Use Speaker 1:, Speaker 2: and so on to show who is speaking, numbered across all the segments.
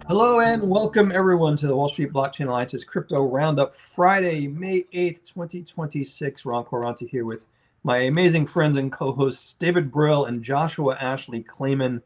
Speaker 1: Hello and welcome everyone to the Wall Street Blockchain Alliance's Crypto Roundup, Friday, May 8th, 2026. Ron Quaranta here with my amazing friends and co-hosts David Brill and Joshua Ashley Klayman.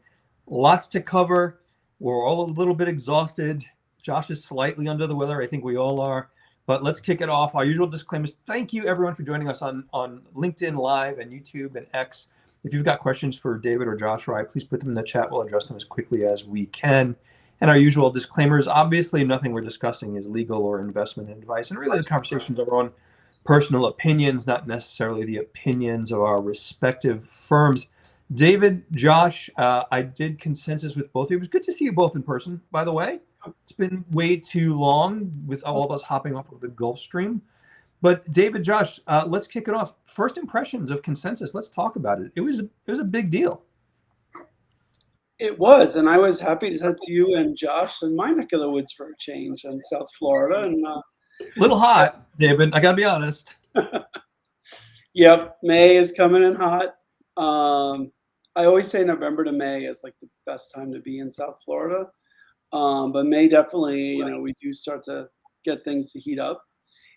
Speaker 1: Lots to cover. We're all a little bit exhausted. Josh is slightly under the weather. I think we all are. But let's kick it off. Our usual disclaimers. Thank you everyone for joining us on LinkedIn Live and YouTube and X. If you've got questions for David or Joshua, please put them in the chat. We'll address them as quickly as we can. And our usual disclaimers, obviously nothing we're discussing is legal or investment advice. And really the conversations are on personal opinions, not necessarily the opinions of our respective firms. David, Josh, I did consensus with both of you. It was good to see you both in person, by the way. It's been way too long with all of us hopping off of the Gulf Stream. But David, Josh, let's kick it off. First impressions of consensus. Let's talk about it. It was a big deal.
Speaker 2: It was, and I was happy to talk to you and Josh in my neck of the woods for a change in South Florida. And
Speaker 1: a little hot, David. I gotta be honest.
Speaker 2: Yep, May is coming in hot. I always say November to May is like the best time to be in South Florida, but May definitely, we do start to get things to heat up.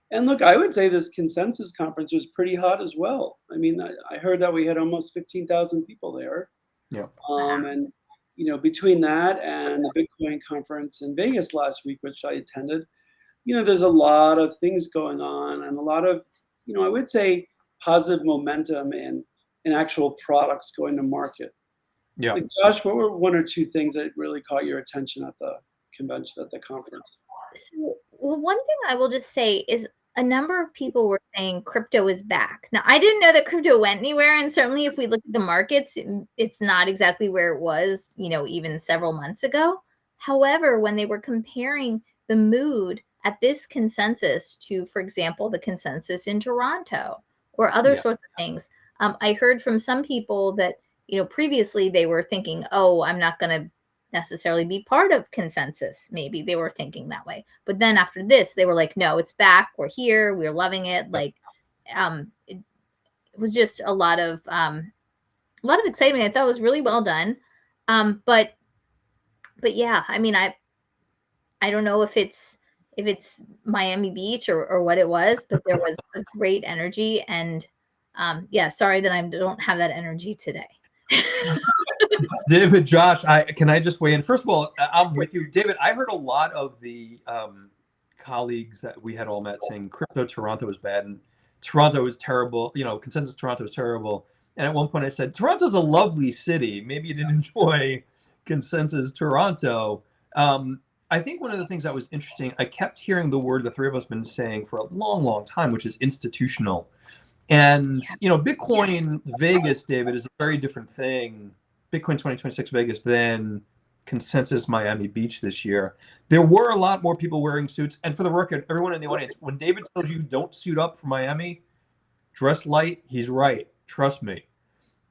Speaker 2: And look, I would say this consensus conference was pretty hot as well. I mean, I heard that we had almost 15,000 people there.
Speaker 1: Yeah.
Speaker 2: And between that and the Bitcoin conference in Vegas last week, which I attended, there's a lot of things going on and a lot of, I would say positive momentum in actual products going to market.
Speaker 1: Yeah.
Speaker 2: Like, Josh, what were one or two things that really caught your attention at the convention, at the conference?
Speaker 3: So, well, one thing I will just say is a number of people were saying crypto is back. Now, I didn't know that crypto went anywhere. And certainly if we look at the markets, it's not exactly where it was, even several months ago. However, when they were comparing the mood at this consensus to, for example, the consensus in Toronto or other sorts of things, I heard from some people that, previously they were thinking, oh, I'm not going to necessarily be part of consensus. Maybe they were thinking that way. But then after this, they were like, no, it's back. We're here. We're loving it. Like, it was just a lot of excitement. I thought it was really well done. But yeah, I mean, I don't know if it's Miami Beach or what it was, but there was a great energy. And yeah, sorry that I don't have that energy today.
Speaker 1: David, Josh, can I just weigh in? First of all, I'm with you. David, I heard a lot of the colleagues that we had all met saying crypto Toronto was bad and Toronto was terrible. Consensus Toronto was terrible. And at one point I said, Toronto's a lovely city. Maybe you didn't enjoy consensus Toronto. I think one of the things that was interesting, I kept hearing the word the three of us have been saying for a long, long time, which is institutional. And, Bitcoin Vegas, David, is a very different thing. Bitcoin 2026 Vegas than consensus Miami Beach this year. There were a lot more people wearing suits. And for the record, everyone in the audience, when David tells you don't suit up for Miami, dress light, he's right. Trust me.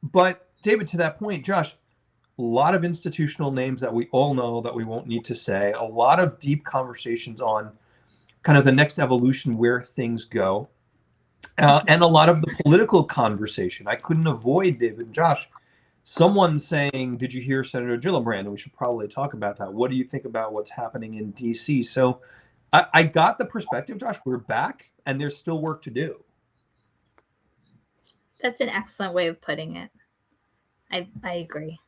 Speaker 1: But David, to that point, Josh, a lot of institutional names that we all know that we won't need to say, a lot of deep conversations on kind of the next evolution, where things go. And a lot of the political conversation. I couldn't avoid, David and Josh, someone saying, did you hear Senator Gillibrand? And we should probably talk about that. What do you think about what's happening in D.C.? So I got the perspective, Josh. We're back, and there's still work to do.
Speaker 3: That's an excellent way of putting it. I agree.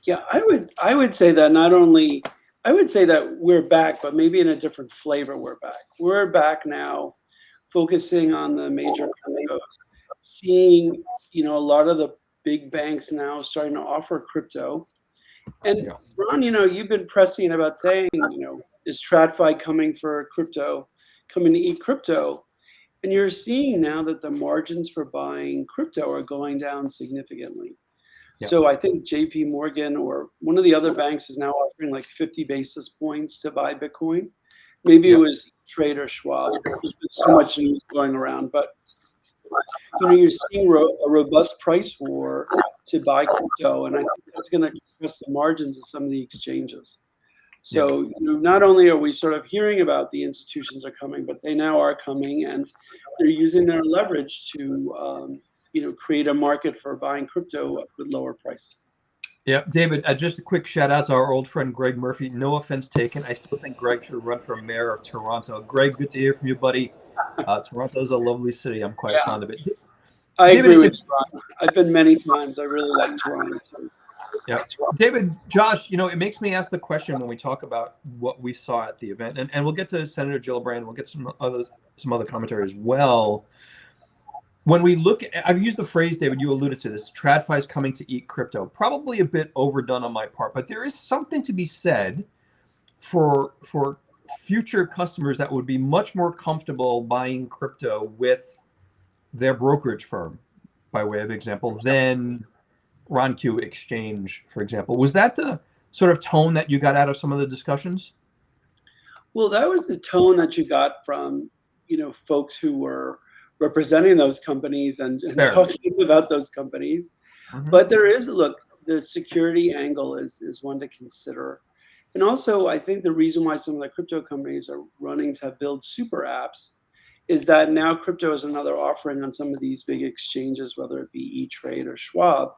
Speaker 2: Yeah, I would say that not only, I would say that we're back, but maybe in a different flavor we're back. We're back now, focusing on the major cryptos, seeing, a lot of the big banks now starting to offer crypto. And Ron, you've been pressing about saying, is TradFi coming to eat crypto? And you're seeing now that the margins for buying crypto are going down significantly. Yeah. So I think JP Morgan or one of the other banks is now offering like 50 basis points to buy Bitcoin. Maybe it was Trader Schwab. There's been so much news going around, but you're seeing a robust price war to buy crypto, and I think that's going to compress the margins of some of the exchanges. So not only are we sort of hearing about the institutions are coming, but they now are coming, and they're using their leverage to create a market for buying crypto with lower prices.
Speaker 1: Yeah, David, just a quick shout out to our old friend Greg Murphy. No offense taken. I still think Greg should run for mayor of Toronto. Greg, good to hear from you, buddy. Toronto's a lovely city. I'm quite fond of it.
Speaker 2: I
Speaker 1: David,
Speaker 2: agree with you, Ron. I've been many times. I really like Toronto too.
Speaker 1: Yeah, David, Josh, it makes me ask the question when we talk about what we saw at the event, and we'll get to Senator Gillibrand. We'll get some other commentary as well. When we look at, I've used the phrase, David, you alluded to this, TradFi is coming to eat crypto. Probably a bit overdone on my part, but there is something to be said for future customers that would be much more comfortable buying crypto with their brokerage firm, by way of example, than RonQ exchange, for example. Was that the sort of tone that you got out of some of the discussions?
Speaker 2: Well, that was the tone that you got from, folks who were representing those companies and talking about those companies.
Speaker 1: Mm-hmm.
Speaker 2: But there is, look, the security angle is one to consider. And also, I think the reason why some of the crypto companies are running to build super apps is that now crypto is another offering on some of these big exchanges, whether it be E-Trade or Schwab.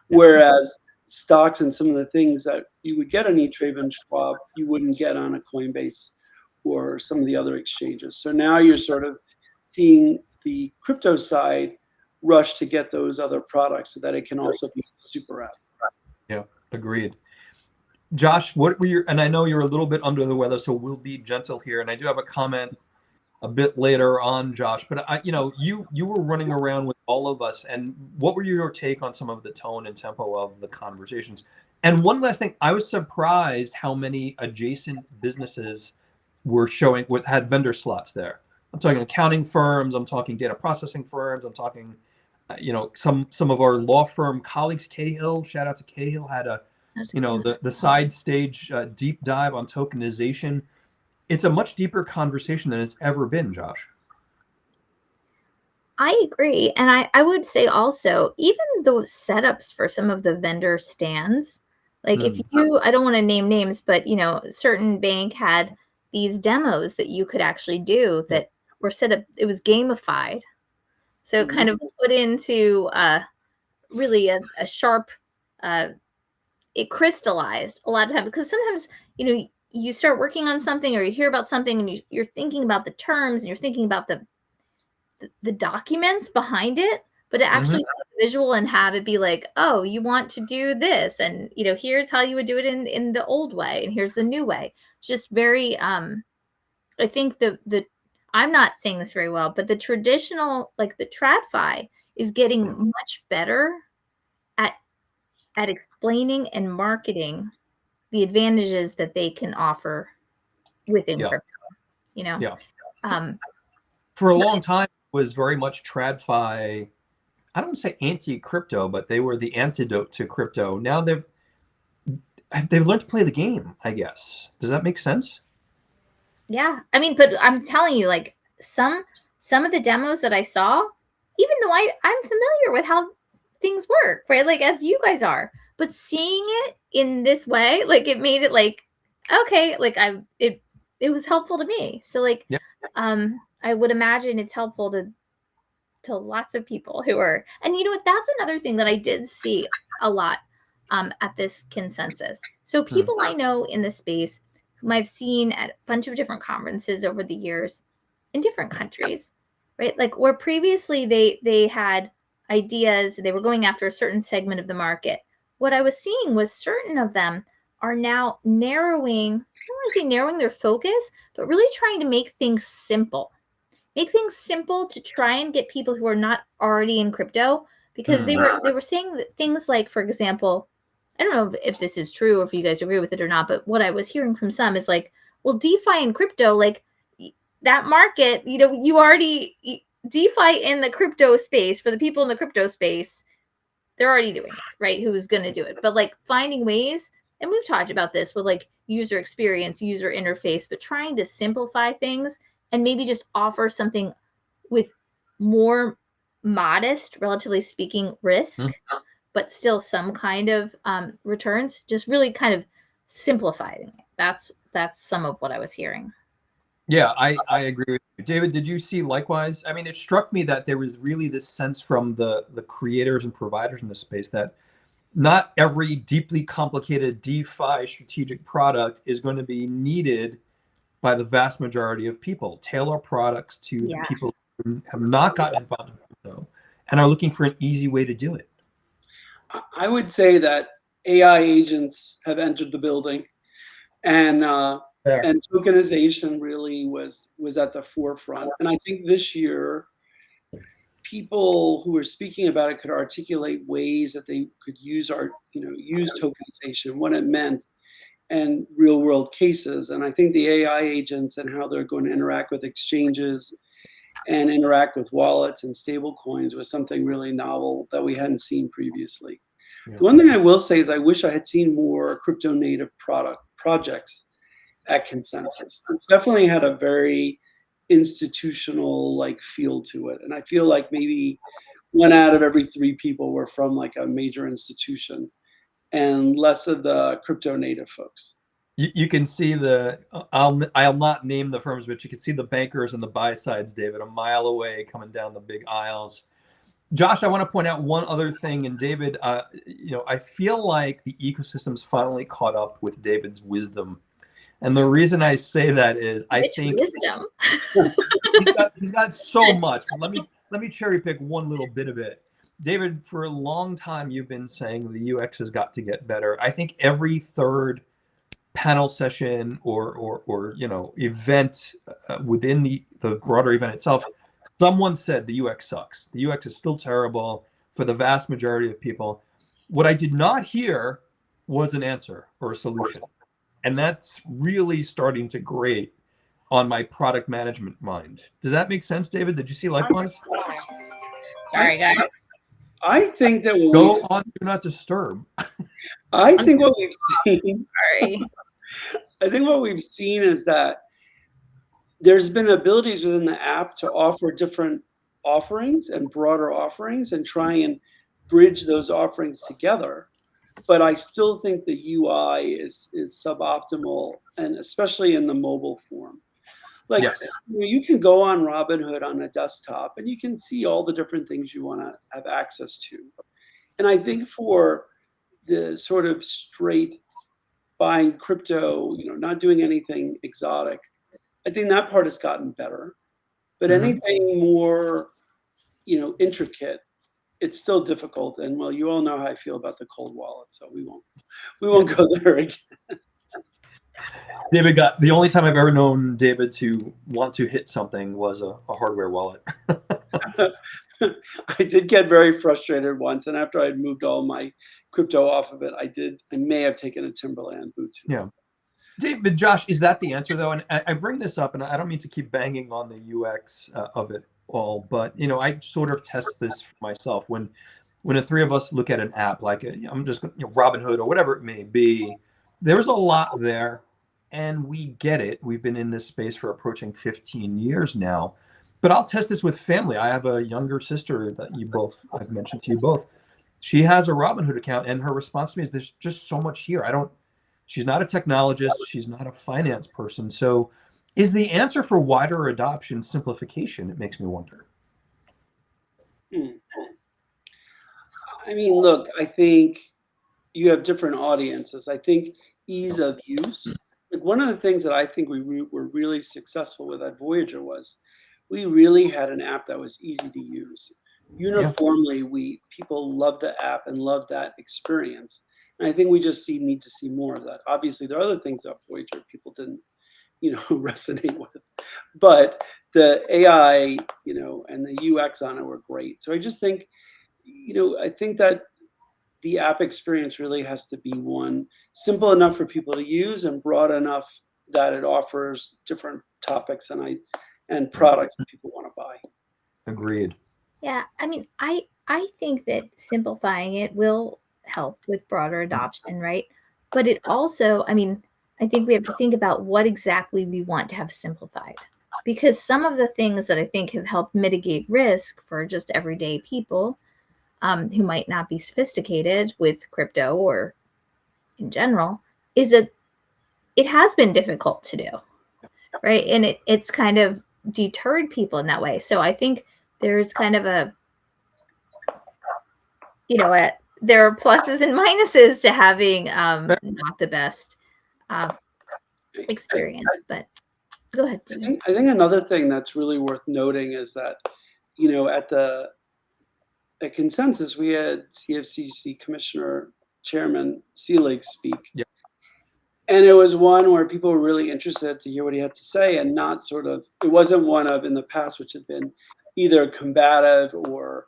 Speaker 2: Whereas stocks and some of the things that you would get on E-Trade and Schwab, you wouldn't get on a Coinbase or some of the other exchanges. So now you're sort of seeing the crypto side rush to get those other products so that it can also be a super app.
Speaker 1: Yeah, agreed. Josh, what were your, and I know you're a little bit under the weather, so we'll be gentle here. And I do have a comment a bit later on, Josh, but you were running around with all of us, and what were your take on some of the tone and tempo of the conversations? And one last thing, I was surprised how many adjacent businesses were had vendor slots there. I'm talking accounting firms, I'm talking data processing firms, I'm talking, some of our law firm colleagues. Cahill, shout out to Cahill, had the side stage deep dive on tokenization. It's a much deeper conversation than it's ever been, Josh.
Speaker 3: I agree. And I would say also, even the setups for some of the vendor stands, like if I don't want to name names, but certain bank had these demos that you could actually do that were set up, it was gamified. So kind of put into really a sharp, it crystallized a lot of times, because sometimes, you start working on something or you hear about something and you're thinking about the terms and you're thinking about the documents behind it, but to actually see the visual and have it be like, oh, you want to do this, and here's how you would do it in the old way, and here's the new way. Just very I think the I'm not saying this very well, but the traditional, like the TradFi, is getting much better at explaining and marketing the advantages that they can offer within crypto.
Speaker 1: For a long time, it was very much TradFi. I don't say anti-crypto, but they were the antidote to crypto. Now they've learned to play the game, I guess. Does that make sense?
Speaker 3: Yeah, I mean, but I'm telling you, like some of the demos that I saw, even though I'm familiar with how things work, right? Like as you guys are, but seeing it in this way, like it made it like, okay, like it was helpful to me. So like, I would imagine it's helpful to lots of people who are, and you know what, that's another thing that I did see a lot at this consensus. So people I know in the space whom I've seen at a bunch of different conferences over the years in different countries, right? Like where previously they had ideas, they were going after a certain segment of the market. What I was seeing was certain of them are now narrowing, I don't want to say narrowing their focus, but really trying to make things simple. Make things simple to try and get people who are not already in crypto, because they were saying that things like, for example, I don't know if this is true or if you guys agree with it or not, but what I was hearing from some is like, well, DeFi and crypto, like that market, you already, DeFi in the crypto space, for the people in the crypto space, they're already doing it, right? Who's going to do it? But like finding ways, and we've talked about this with like user experience, user interface, but trying to simplify things and maybe just offer something with more modest, relatively speaking, risk, but still some kind of returns, just really kind of simplifying it. That's some of what I was hearing.
Speaker 1: Yeah, I agree with you. David, did you see likewise? I mean, it struck me that there was really this sense from the creators and providers in this space that not every deeply complicated DeFi strategic product is going to be needed by the vast majority of people. Tailor products to the
Speaker 3: Yeah.
Speaker 1: people who have not gotten involved in crypto and are looking for an easy way to do it.
Speaker 2: I would say that AI agents have entered the building, and
Speaker 1: Fair.
Speaker 2: and tokenization really was at the forefront. And I think this year, people who were speaking about it could articulate ways that they could use use tokenization, what it meant, and real world cases. And I think the AI agents and how they're going to interact with exchanges and interact with wallets and stable coins was something really novel that we hadn't seen previously.
Speaker 1: Yeah.
Speaker 2: The one thing I will say is I wish I had seen more crypto native projects at Consensus. It definitely had a very institutional like feel to it. And I feel like maybe 1 out of every 3 people were from like a major institution and less of the crypto native folks.
Speaker 1: You can see I'll not name the firms, but you can see the bankers and the buy sides, David, a mile away coming down the big aisles. Josh, I want to point out one other thing, and David, I feel like the ecosystem's finally caught up with David's wisdom. And the reason I say that is I think
Speaker 3: wisdom.
Speaker 1: he's got so much. But let me cherry pick one little bit of it. David, for a long time you've been saying the UX has got to get better. I think every third panel session or event within the broader event itself, someone said the UX sucks. The UX is still terrible for the vast majority of people. What I did not hear was an answer or a solution. And that's really starting to grate on my product management mind. Does that make sense, David? Did you see likewise?
Speaker 3: Sorry, guys.
Speaker 2: I think that
Speaker 1: Go on, do not disturb.
Speaker 2: I think what we've seen.
Speaker 3: Sorry.
Speaker 2: I think what we've seen is that there's been abilities within the app to offer different offerings and broader offerings and try and bridge those offerings together. But I still think the UI is suboptimal, and especially in the mobile form. Like
Speaker 1: Yes.
Speaker 2: You can go on Robinhood on a desktop and you can see all the different things you want to have access to. And I think for the sort of straight buying crypto, not doing anything exotic, I think that part has gotten better. But anything more, intricate, it's still difficult. And well, you all know how I feel about the cold wallet, so we won't go there again.
Speaker 1: David the only time I've ever known David to want to hit something was a hardware wallet.
Speaker 2: I did get very frustrated once, and after I'd moved all my crypto off of it, I may have taken a Timberland boot too.
Speaker 1: Yeah. David, Josh, is that the answer though? And I bring this up, and I don't mean to keep banging on the UX of it all, but I sort of test this for myself. When the three of us look at an app like I'm just Robinhood or whatever it may be, there's a lot there, and we get it. We've been in this space for approaching 15 years now. But I'll test this with family. I have a younger sister that I've mentioned to you both. She has a Robinhood account, and her response to me is, "There's just so much here. She's not a technologist. She's not a finance person. So is the answer for wider adoption simplification? It makes me wonder."
Speaker 2: I mean, look, I think you have different audiences. I think ease of use. Like one of the things that I think we were really successful with at Voyager was we really had an app that was easy to use. Uniformly, people loved the app and loved that experience. And I think we just need to see more of that. Obviously, there are other things that Voyager people didn't, resonate with. But the AI, and the UX on it were great. So I just think, I think that the app experience really has to be one simple enough for people to use and broad enough that it offers different topics and products that people want to buy.
Speaker 1: Agreed.
Speaker 3: Yeah, I mean, I think that simplifying it will help with broader adoption, right? But it also, I think we have to think about what exactly we want to have simplified. Because some of the things that I think have helped mitigate risk for just everyday people who might not be sophisticated with crypto or in general is that it has been difficult to do. right? And it's kind of deterred people in that way. So I think there's kind of a, there are pluses and minuses to having not the best experience. But go ahead, David.
Speaker 2: I think another thing that's really worth noting is that, at Consensus, we had CFCC Commissioner Chairman Seelig speak.
Speaker 1: Yeah.
Speaker 2: And it was one where people were really interested to hear what he had to say, and not it wasn't one of in the past, which had been either combative or,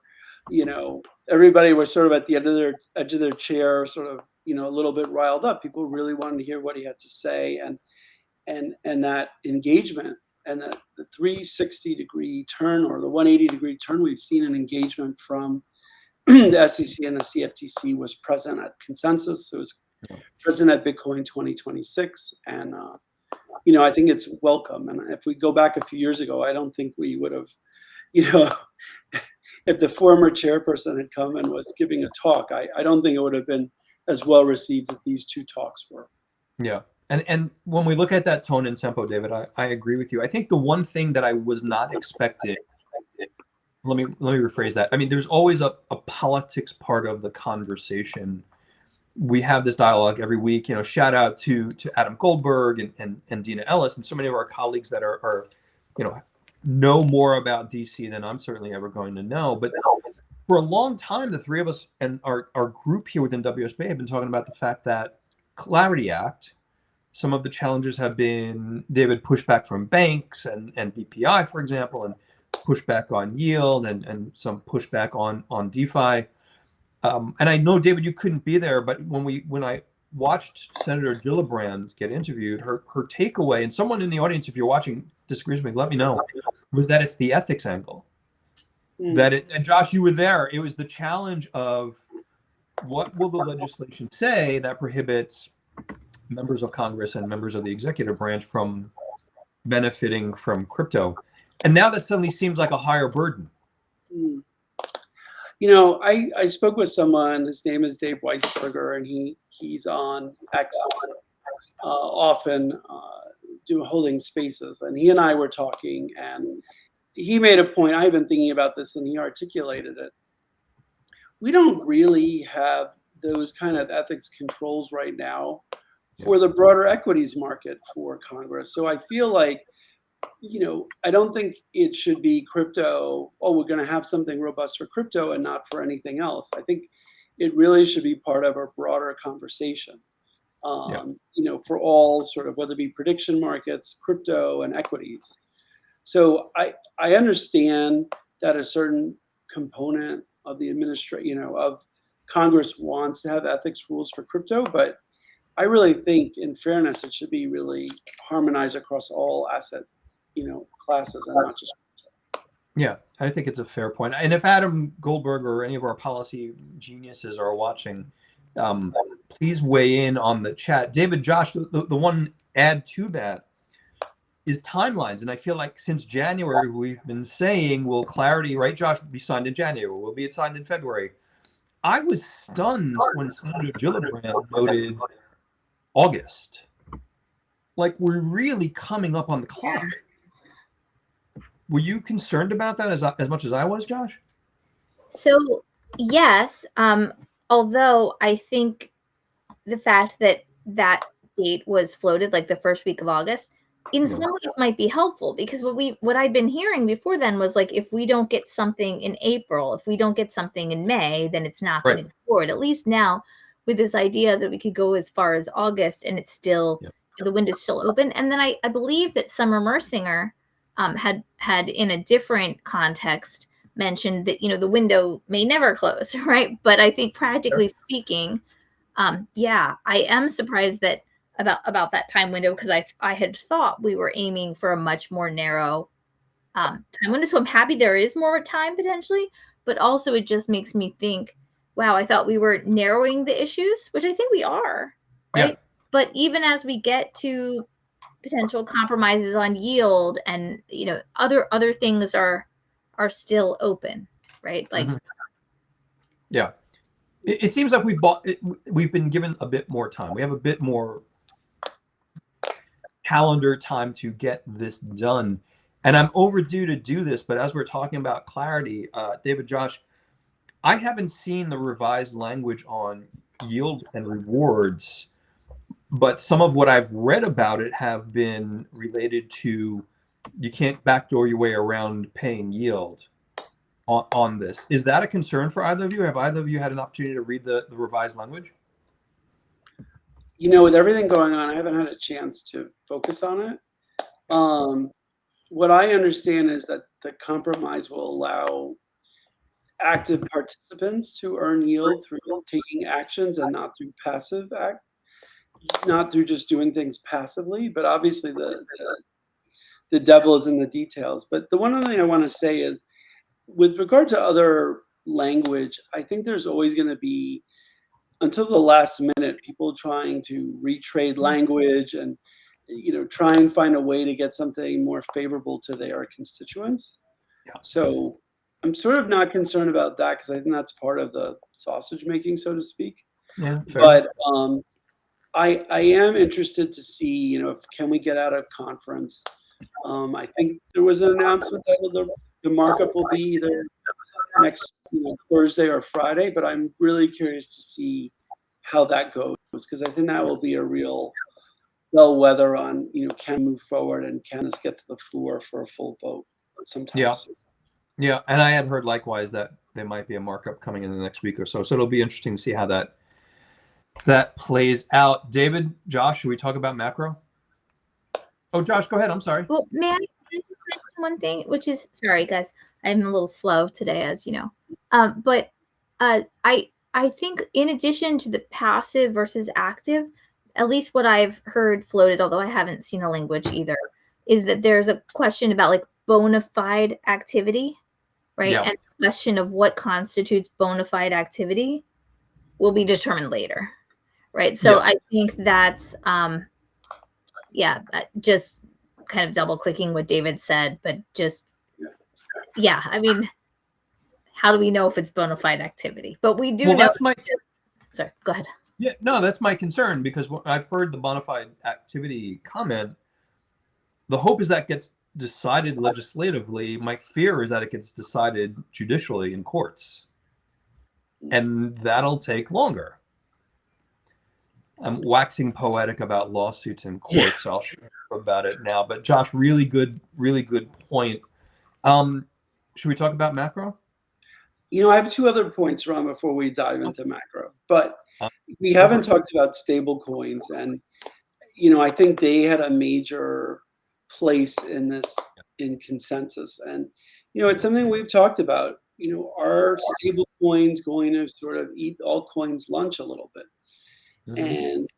Speaker 2: everybody was sort of at the edge of their chair, sort of, a little bit riled up. People really wanted to hear what he had to say, and that engagement and the 360-degree turn or the 180-degree turn we've seen in engagement from the SEC and the CFTC was present at Consensus. It was present at Bitcoin 2026. And, I think it's welcome. And if we go back a few years ago, I don't think we would have, if the former chairperson had come and was giving a talk, I don't think it would have been as well received as these two talks were.
Speaker 1: Yeah. And when we look at that tone and tempo, David, I agree with you. I think the one thing that I was not expecting, let me rephrase that. I mean, there's always a politics part of the conversation. We have this dialogue every week, shout out to Adam Goldberg and Dina Ellis and so many of our colleagues that are know more about DC than I'm certainly ever going to know. But for a long time, the three of us and our group here within WSBA have been talking about the fact that Clarity Act, some of the challenges have been, David, pushback from banks and BPI, for example, and pushback on yield and some pushback on DeFi. And I know, David, you couldn't be there, but when I watched Senator Gillibrand get interviewed, her takeaway, and someone in the audience, if you're watching, disagrees with me, let me know, was that it's the ethics angle. And Josh, you were there. It was the challenge of what will the legislation say that prohibits members of Congress and members of the executive branch from benefiting from crypto. And now that suddenly seems like a higher burden.
Speaker 2: I spoke with someone, his name is Dave Weisberger, and he's on X often holding spaces. And he and I were talking, and he made a point. I've been thinking about this, and he articulated it. We don't really have those kind of ethics controls right now for the broader equities market for Congress. So I feel like, I don't think it should be crypto, we're going to have something robust for crypto and not for anything else. I think it really should be part of a broader conversation, for all sort of, whether it be prediction markets, crypto, and equities. So I understand that a certain component of the administration, of Congress wants to have ethics rules for crypto, but I really think, in fairness, it should be really harmonized across all asset, classes and not just crypto.
Speaker 1: Yeah, I think it's a fair point. And if Adam Goldberg or any of our policy geniuses are watching, please weigh in on the chat. David, Josh, the one add to that is timelines. And I feel like since January, we've been saying, will Clarity, right, Josh, be signed in January? Will be signed in February? I was stunned when Senator Gillibrand noted August. Like, we're really coming up on the clock. Were you concerned about that as much as I was, Josh?
Speaker 3: So, yes, although I think the fact that date was floated, like the first week of August, in some ways might be helpful, because what I'd been hearing before then was like, if we don't get something in April, if we don't get something in May, then it's not going to go forward. At least now, with this idea that we could go as far as August and it's still, the window's still open. And then I believe that Summer Mersinger had in a different context mentioned that, the window may never close, right? But I think practically speaking, I am surprised that about that time window, because I had thought we were aiming for a much more narrow time window. So I'm happy there is more time potentially, but also it just makes me think, wow, I thought we were narrowing the issues, which I think we are, right? Yeah. But even as we get to potential compromises on yield and, other things are still open, right? Like,
Speaker 1: yeah, it seems like we've been given a bit more time. We have a bit more calendar time to get this done. And I'm overdue to do this, but as we're talking about clarity, David, Josh, I haven't seen the revised language on yield and rewards, but some of what I've read about it have been related to you can't backdoor your way around paying yield on this. Is that a concern for either of you? Have either of you had an opportunity to read the revised language?
Speaker 2: With everything going on, I haven't had a chance to focus on it. What I understand is that the compromise will allow active participants to earn yield through taking actions and not through not through just doing things passively. But obviously, the devil is in the details. But the one other thing I want to say is, with regard to other language, I think there's always going to be, until the last minute, people trying to retrade language and try and find a way to get something more favorable to their constituents.
Speaker 1: Yeah.
Speaker 2: So I'm sort of not concerned about that because I think that's part of the sausage making, so to speak.
Speaker 1: Yeah, fair.
Speaker 2: But I am interested to see, if can we get out of conference. I think there was an announcement that the markup will be either next Thursday or Friday, but I'm really curious to see how that goes because I think that will be a real bellwether on can we move forward and can this get to the floor for a full vote sometime.
Speaker 1: Yeah, and I had heard likewise that there might be a markup coming in the next week or so. So it'll be interesting to see how that plays out. David, Josh, should we talk about macro? Oh, Josh, go ahead. I'm sorry.
Speaker 3: Well, may I just mention one thing, which is, sorry, guys, I'm a little slow today, as you know. But I think in addition to the passive versus active, at least what I've heard floated, although I haven't seen the language either, is that there's a question about like bona fide activity, right?
Speaker 1: Yeah.
Speaker 3: And the question of what constitutes bona fide activity will be determined later, right? So I think that's, just kind of double clicking what David said, but just, I mean, how do we know if it's bona fide activity? But we do know. Sorry, go ahead.
Speaker 1: Yeah, no, that's my concern because I've heard the bona fide activity comment. The hope is that gets decided legislatively. My fear is that it gets decided judicially in courts. And that'll take longer. I'm waxing poetic about lawsuits in courts, so I'll share about it now. But Josh, really good point. Should we talk about macro?
Speaker 2: I have two other points, Ron, before we dive into macro. But we haven't talked about stable coins. And, I think they had a major place in this, in consensus. And, it's something we've talked about. Are stable coins going to sort of eat altcoins lunch a little bit? And,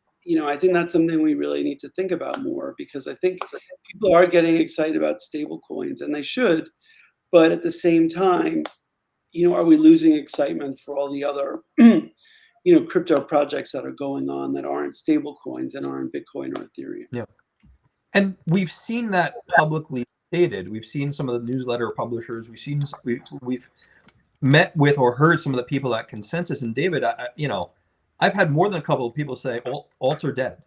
Speaker 2: I think that's something we really need to think about more because I think people are getting excited about stable coins and they should. But at the same time, are we losing excitement for all the other, crypto projects that are going on that aren't stable coins and aren't Bitcoin or Ethereum?
Speaker 1: Yeah. And we've seen that publicly stated. We've seen some of the newsletter publishers. We've met with or heard some of the people at Consensus. And David, I've had more than a couple of people say alts are dead.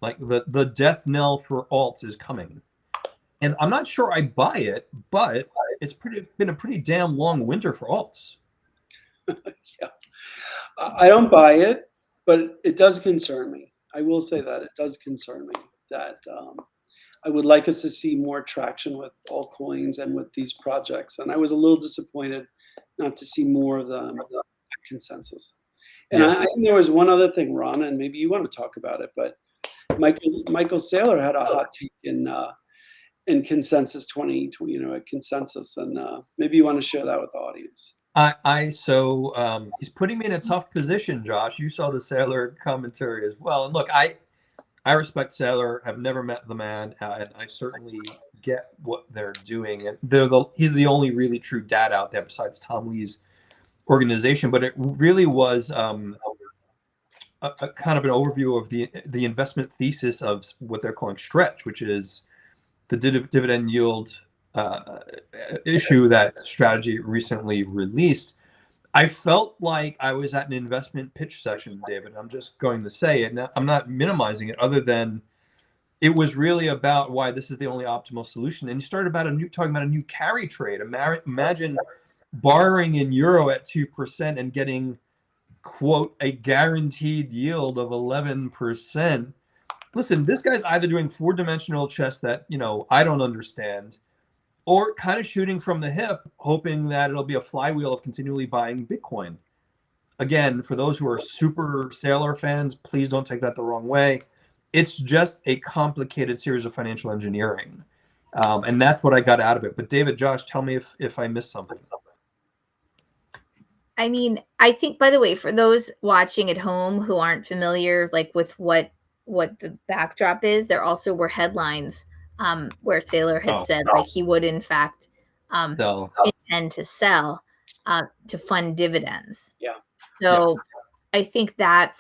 Speaker 1: Like the death knell for alts is coming. And I'm not sure I buy it, but it's been a pretty damn long winter for alts.
Speaker 2: Yeah. I don't buy it, but it does concern me. I will say that it does concern me that I would like us to see more traction with altcoins and with these projects. And I was a little disappointed not to see more of them at Consensus. And I think there was one other thing, Ron, and maybe you want to talk about it, but Michael Saylor had a hot take in Consensus 2020, at Consensus, and maybe you want to share that with the audience.
Speaker 1: He's putting me in a tough position, Josh. You saw the Saylor commentary as well, and look, I respect Saylor. Have never met the man, and I certainly get what they're doing. And he's the only really true dad out there besides Tom Lee's organization. But it really was a kind of an overview of the investment thesis of what they're calling stretch, which is the dividend yield issue that strategy recently released. I felt like I was at an investment pitch session, David. I'm just going to say it. Now, I'm not minimizing it other than it was really about why this is the only optimal solution. And you started talking about a new carry trade. Imagine borrowing in euro at 2% and getting, quote, a guaranteed yield of 11%. Listen, this guy's either doing 4-dimensional chess that, I don't understand, or kind of shooting from the hip, hoping that it'll be a flywheel of continually buying Bitcoin. Again, for those who are super Saylor fans, please don't take that the wrong way. It's just a complicated series of financial engineering. And that's what I got out of it. But David, Josh, tell me if I missed something.
Speaker 3: I mean, I think, by the way, for those watching at home who aren't familiar, like with what the backdrop is, there also were headlines where Saylor had said like he would in fact intend to sell to fund dividends.
Speaker 2: Yeah.
Speaker 3: So I think that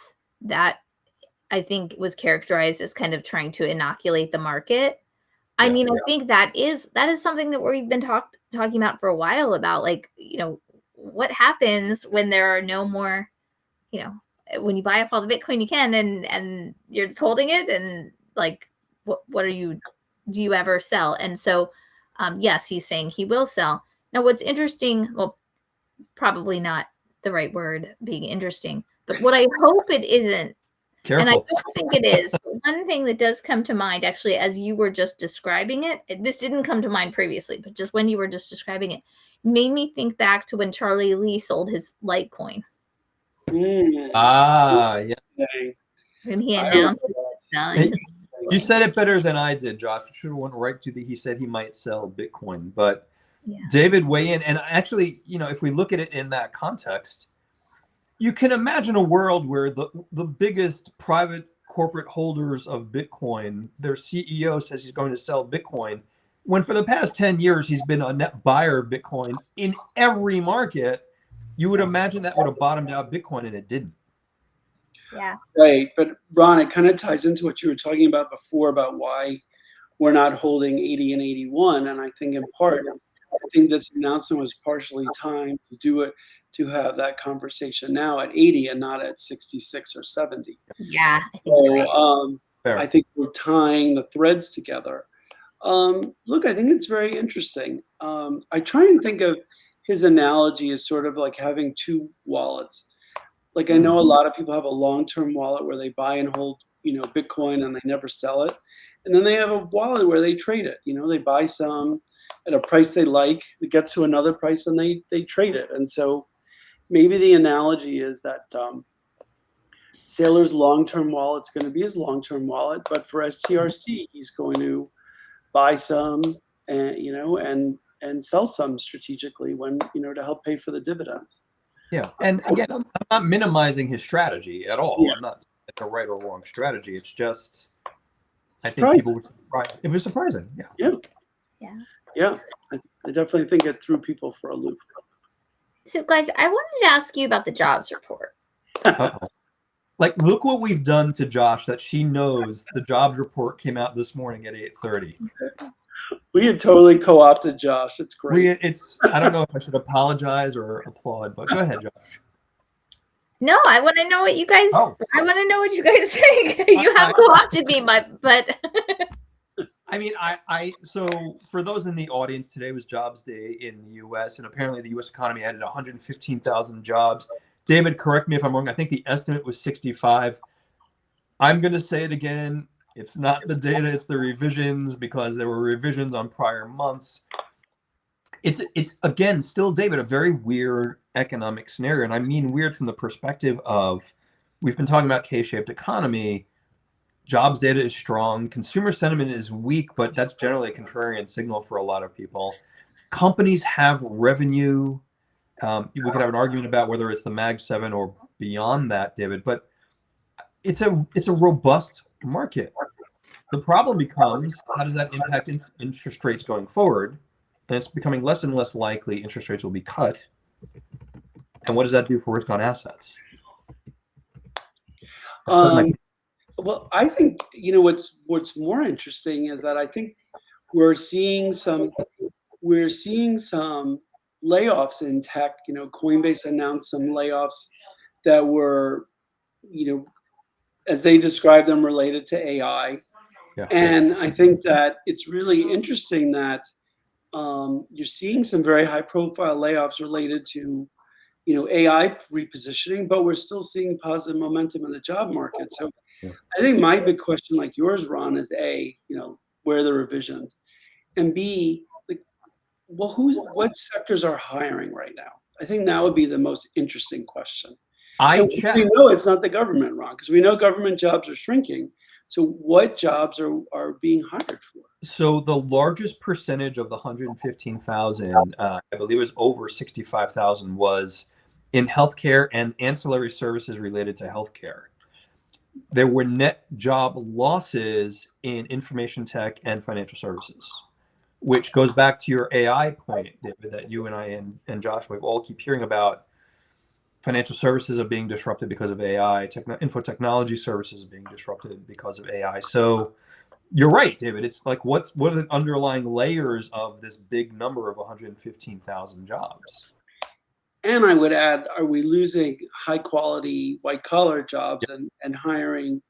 Speaker 3: I think was characterized as kind of trying to inoculate the market. I mean, I think that is something that we've been talking about for a while, about like, what happens when there are no more, when you buy up all the Bitcoin you can and you're just holding it, and like, what are you, do you ever sell? And so, yes, he's saying he will sell. Now, what's interesting, well, probably not the right word, being interesting, but what I hope it isn't,
Speaker 1: Careful.
Speaker 3: and I don't think it is, but one thing that does come to mind, actually, as you were just describing it, this didn't come to mind previously, but just when you were just describing it, made me think back to when Charlie Lee sold his Litecoin.
Speaker 1: Yeah.
Speaker 3: When he announced he was selling.
Speaker 1: You said it better than I did, Josh. You should have went right to he said he might sell Bitcoin. But David, weigh in. And actually, if we look at it in that context, you can imagine a world where the biggest private corporate holders of Bitcoin, their CEO says he's going to sell Bitcoin, when for the past 10 years he's been a net buyer of Bitcoin in every market. You would imagine that would have bottomed out Bitcoin, and it didn't.
Speaker 3: Yeah.
Speaker 2: Right. But Ron, it kind of ties into what you were talking about before, about why we're not holding 80 and 81. And I think in part, this announcement was partially timed to do it, to have that conversation now at 80 and not at 66 or 70.
Speaker 3: Yeah.
Speaker 2: I think we're tying the threads together. Look, I think it's very interesting. I try and think of his analogy as sort of like having two wallets. Like, I know a lot of people have a long-term wallet where they buy and hold, Bitcoin, and they never sell it. And then they have a wallet where they trade it. They buy some at a price they like, it gets to another price, and they trade it. And so maybe the analogy is that Saylor's long-term wallet's going to be his long-term wallet, but for STRC, he's going to buy some, and sell some strategically when, to help pay for the dividends.
Speaker 1: Yeah. And again, I'm not minimizing his strategy at all. Yeah. I'm not saying it's a right or wrong strategy. It's just, I think people were surprised. It was surprising.
Speaker 2: Yeah. I definitely think it threw people for a loop.
Speaker 3: So, guys, I wanted to ask you about the jobs report.
Speaker 1: Like, look what we've done to Josh, that she knows the jobs report came out this morning at 8:30.
Speaker 2: We had totally co-opted Josh. It's great.
Speaker 1: I don't know if I should apologize or applaud, but go ahead, Josh.
Speaker 3: No, I want to know what you guys. I want to know what you guys think. You have co-opted me, but.
Speaker 1: I mean, so for those in the audience, today was Jobs Day in the U.S., and apparently the U.S. economy added 115,000 jobs. David, correct me if I'm wrong. I think the estimate was 65. I'm going to say it again. It's not the data, it's the revisions, because there were revisions on prior months. It's again, still, David, a very weird economic scenario. And I mean weird from the perspective of, we've been talking about K-shaped economy. Jobs data is strong. Consumer sentiment is weak, but that's generally a contrarian signal for a lot of people. Companies have revenue. We could have an argument about whether it's the Mag 7 or beyond that, David, but it's a robust market. The problem becomes, how does that impact interest rates going forward? And it's becoming less and less likely interest rates will be cut. And what does that do for risk on assets?
Speaker 2: Well, I think, what's more interesting is that I think we're seeing some layoffs in tech. Coinbase announced some layoffs that were, as they described them, related to AI.
Speaker 1: Yeah.
Speaker 2: And I think that it's really interesting that you're seeing some very high-profile layoffs related to, AI repositioning, but we're still seeing positive momentum in the job market. So
Speaker 1: Yeah.
Speaker 2: I think my big question, like yours, Ron, is A, where are the revisions? And B, like, well, what sectors are hiring right now? I think that would be the most interesting question.
Speaker 1: I
Speaker 2: And
Speaker 1: checked.
Speaker 2: we know it's not the government, Ron, because we know government jobs are shrinking. So what jobs are being hired for?
Speaker 1: So the largest percentage of the 115,000, I believe it was over 65,000, was in healthcare and ancillary services related to healthcare. There were net job losses in information tech and financial services, which goes back to your AI point, David, that you and I and Josh, we all keep hearing about. Financial services are being disrupted because of AI. Info technology services are being disrupted because of AI. So you're right, David. It's like what are the underlying layers of this big number of 115,000 jobs?
Speaker 2: And I would add, are we losing high quality white collar jobs and hiring?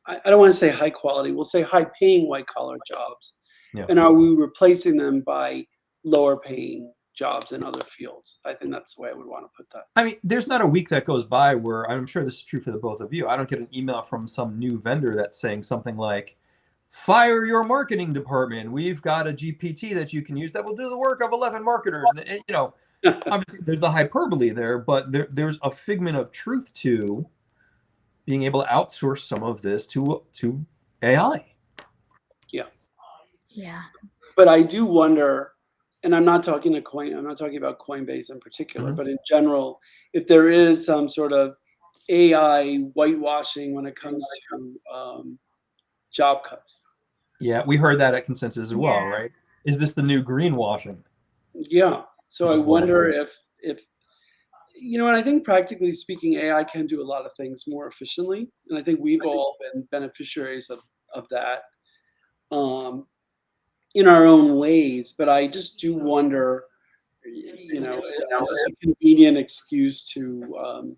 Speaker 2: I don't want to say high quality, we'll say high paying white collar jobs.
Speaker 1: Yeah.
Speaker 2: And are we replacing them by lower paying jobs in other fields? I think that's the way I would want to put that.
Speaker 1: I mean, there's not a week that goes by where, I'm sure this is true for the both of you, I don't get an email from some new vendor that's saying something like, fire your marketing department. We've got a GPT that you can use that will do the work of 11 marketers. And obviously there's the hyperbole there, but there's a figment of truth to being able to outsource some of this to AI.
Speaker 3: Yeah.
Speaker 2: But I do wonder, and I'm not talking about Coinbase in particular,
Speaker 1: Mhm.
Speaker 2: but in general, if there is some sort of AI whitewashing when it comes to job cuts.
Speaker 1: Yeah, we heard that at Consensus as well,
Speaker 3: Yeah.
Speaker 1: right? Is this the new greenwashing?
Speaker 2: Yeah. So I
Speaker 1: Well,
Speaker 2: wonder if and I think practically speaking, AI can do a lot of things more efficiently, and I think we've all been beneficiaries of that in our own ways. But I just do wonder, is this a convenient excuse to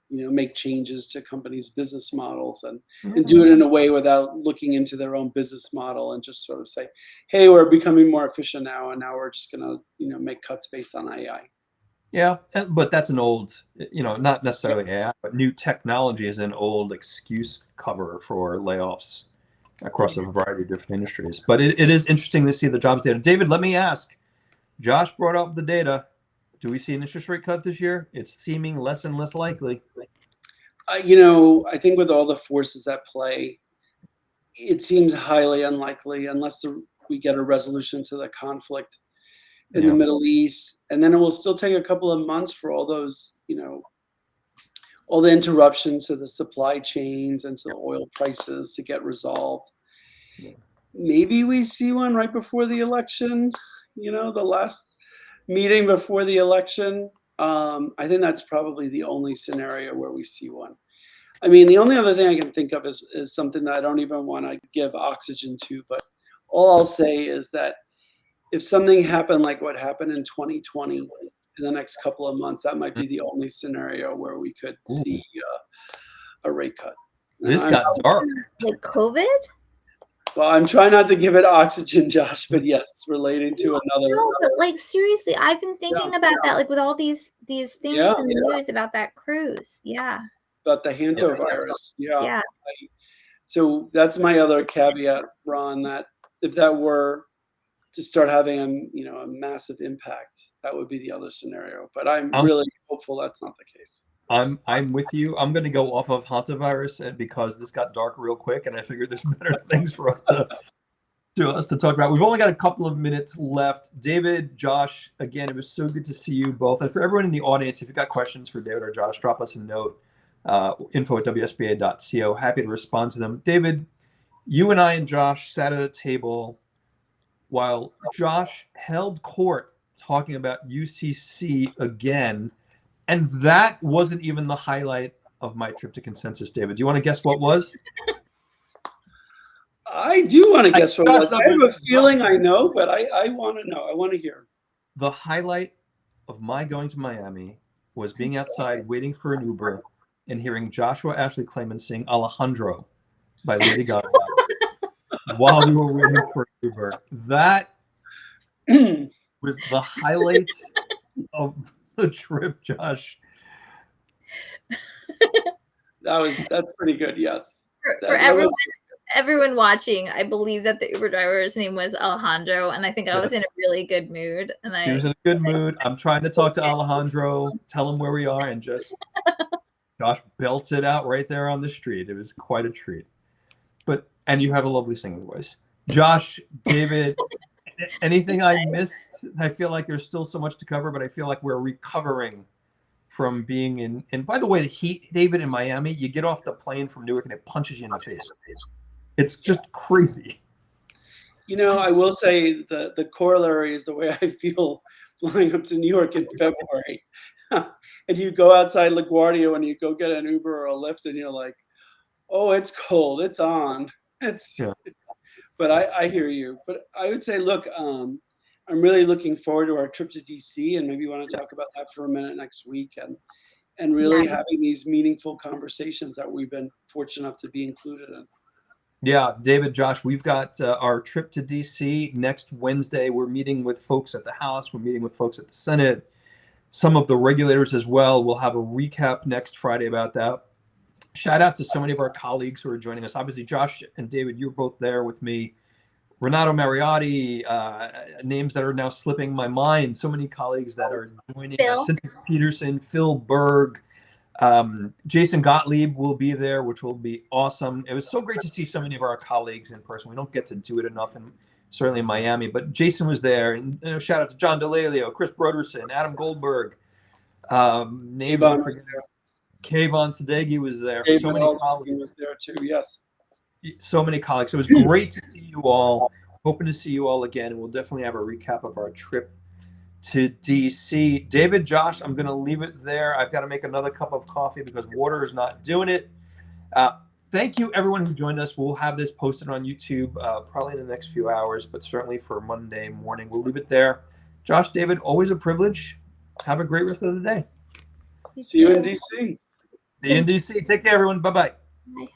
Speaker 2: make changes to companies' business models and do it in a way without looking into their own business model and just sort of say, hey, we're becoming more efficient now, and now we're just going to make cuts based on AI.
Speaker 1: Yeah, but that's an old, not necessarily AI, but new technology is an old excuse cover for layoffs across a variety of different industries. But it is interesting to see the jobs data. David, let me ask. Josh brought up the data. Do we see an interest rate cut this year? It's seeming less and less likely.
Speaker 2: I think with all the forces at play, it seems highly unlikely unless we get a resolution to the conflict in the Middle East. And then it will still take a couple of months for all those, all the interruptions to the supply chains and to the oil prices to get resolved.
Speaker 1: Yeah.
Speaker 2: Maybe we see one right before the election, the last meeting before the election. I think that's probably the only scenario where we see one. I mean, the only other thing I can think of is something that I don't even want to give oxygen to, but all I'll say is that if something happened like what happened in 2020 in the next couple of months, that might be the only scenario where we could see a rate cut.
Speaker 1: This got dark.
Speaker 3: Like COVID?
Speaker 2: Well, I'm trying not to give it oxygen, Josh, but yes, it's relating to another.
Speaker 3: No, but like seriously, I've been thinking about that, like with all these things in the news about that cruise. Yeah.
Speaker 2: About the hantavirus.
Speaker 3: Yeah.
Speaker 2: So that's my other caveat, Ron, that if that were to start having a massive impact, that would be the other scenario. But I'm really hopeful that's not the case.
Speaker 1: I'm with you. I'm going to go off of hantavirus because this got dark real quick, and I figured there's better things for us to talk about. We've only got a couple of minutes left. David, Josh, again, it was so good to see you both. And for everyone in the audience, if you've got questions for David or Josh, drop us a note. info@wsba.co. Happy to respond to them. David, you and I and Josh sat at a table while Josh held court talking about UCC again. And that wasn't even the highlight of my trip to Consensus, David. Do you want to guess what was?
Speaker 2: I do want to guess what it was. I have a feeling I know, but I want to know. I want to hear.
Speaker 1: The highlight of my going to Miami was being outside waiting for an Uber and hearing Joshua Ashley Klayman sing Alejandro by Lady Gaga while we were waiting for Uber. That was the highlight of the trip, Josh.
Speaker 2: That's pretty good. Yes.
Speaker 3: For everyone watching, I believe that the Uber driver's name was Alejandro, and I think I was in a really good mood. And
Speaker 1: he was in a good mood. I'm trying to talk to Alejandro, tell him where we are, and just Josh belts it out right there on the street. It was quite a treat. And you have a lovely singing voice. Josh, David, anything I missed? I feel like there's still so much to cover, but I feel like we're recovering from being in. And by the way, the heat, David, in Miami, you get off the plane from Newark and it punches you in the face. It's just crazy.
Speaker 2: I will say the corollary is the way I feel flying up to New York in February. And you go outside LaGuardia and you go get an Uber or a Lyft and you're like, oh, it's cold. It's on. But I hear you. But I would say, look, I'm really looking forward to our trip to DC, and maybe you want to talk about that for a minute next week, and really having these meaningful conversations that we've been fortunate enough to be included in.
Speaker 1: Yeah, David, Josh, we've got our trip to DC next Wednesday. We're meeting with folks at the House. We're meeting with folks at the Senate, some of the regulators as well. We'll have a recap next Friday about that. Shout out to so many of our colleagues who are joining us. Obviously, Josh and David, you're both there with me. Renato Mariotti, names that are now slipping my mind. So many colleagues that are joining us. Cynthia Peterson, Phil Berg, Jason Gottlieb will be there, which will be awesome. It was so great to see so many of our colleagues in person. We don't get to do it enough, and certainly in Miami. But Jason was there, and shout out to John DeLelio, Chris Broderson, Adam Goldberg, Kayvon Sadeghi was there.
Speaker 2: David
Speaker 1: so many colleagues
Speaker 2: was there too. Yes.
Speaker 1: So many colleagues. It was great to see you all. Hoping to see you all again. And we'll definitely have a recap of our trip to DC. David, Josh, I'm going to leave it there. I've got to make another cup of coffee because water is not doing it. Thank you, everyone who joined us. We'll have this posted on YouTube probably in the next few hours, but certainly for Monday morning. We'll leave it there. Josh, David, always a privilege. Have a great rest of the day.
Speaker 2: See you in DC.
Speaker 1: See you in DC. Take care, everyone. Bye-bye.
Speaker 3: Bye.